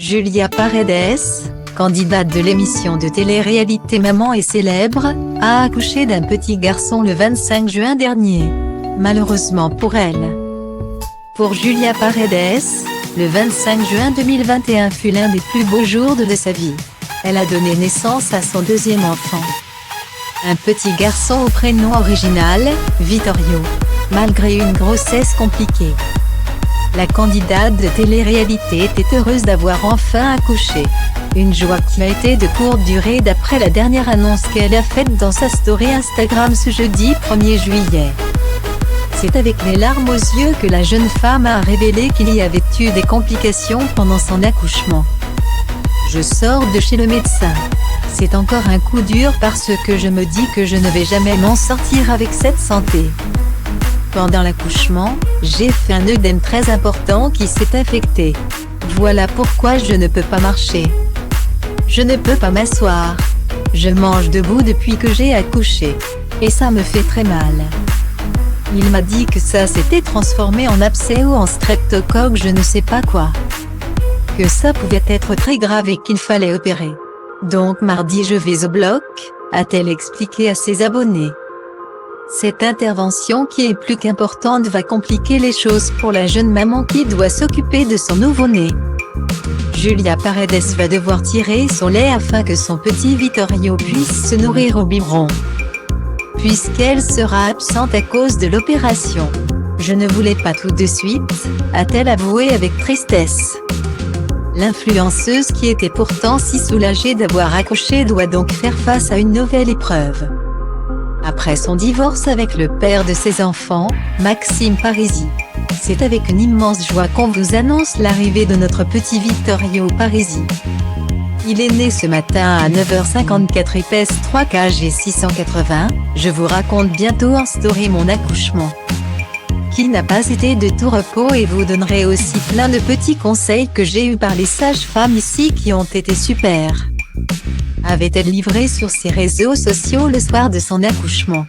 Julia Paredes, candidate de l'émission de télé-réalité Maman est célèbre, a accouché d'un petit garçon le 25 juin dernier. Malheureusement pour elle. Pour Julia Paredes, le 25 juin 2021 fut l'un des plus beaux jours de sa vie. Elle a donné naissance à son deuxième enfant. Un petit garçon au prénom original, Vittorio, malgré une grossesse compliquée. La candidate de télé-réalité était heureuse d'avoir enfin accouché. Une joie qui a été de courte durée d'après la dernière annonce qu'elle a faite dans sa story Instagram ce jeudi 1er juillet. C'est avec les larmes aux yeux que la jeune femme a révélé qu'il y avait eu des complications pendant son accouchement. Je sors de chez le médecin. C'est encore un coup dur parce que je me dis que je ne vais jamais m'en sortir avec cette santé. Pendant l'accouchement, j'ai fait un œdème très important qui s'est infecté. Voilà pourquoi je ne peux pas marcher. Je ne peux pas m'asseoir. Je mange debout depuis que j'ai accouché. Et ça me fait très mal. Il m'a dit que ça s'était transformé en abcès ou en streptocoque, je ne sais pas quoi. Que ça pouvait être très grave et qu'il fallait opérer. Donc mardi je vais au bloc, a-t-elle expliqué à ses abonnés. Cette intervention qui est plus qu'importante va compliquer les choses pour la jeune maman qui doit s'occuper de son nouveau-né. Julia Paredes va devoir tirer son lait afin que son petit Vittorio puisse se nourrir au biberon. Puisqu'elle sera absente à cause de l'opération. Je ne voulais pas tout de suite, a-t-elle avoué avec tristesse. L'influenceuse qui était pourtant si soulagée d'avoir accouché doit donc faire face à une nouvelle épreuve. Après son divorce avec le père de ses enfants, Maxime Parisi. C'est avec une immense joie qu'on vous annonce l'arrivée de notre petit Vittorio Parisi. Il est né ce matin à 9h54 et pèse 3 kg et 680, je vous raconte bientôt en story mon accouchement. Qui n'a pas été de tout repos et vous donnerai aussi plein de petits conseils que j'ai eus par les sages-femmes ici qui ont été super. Avait-elle livré sur ses réseaux sociaux le soir de son accouchement.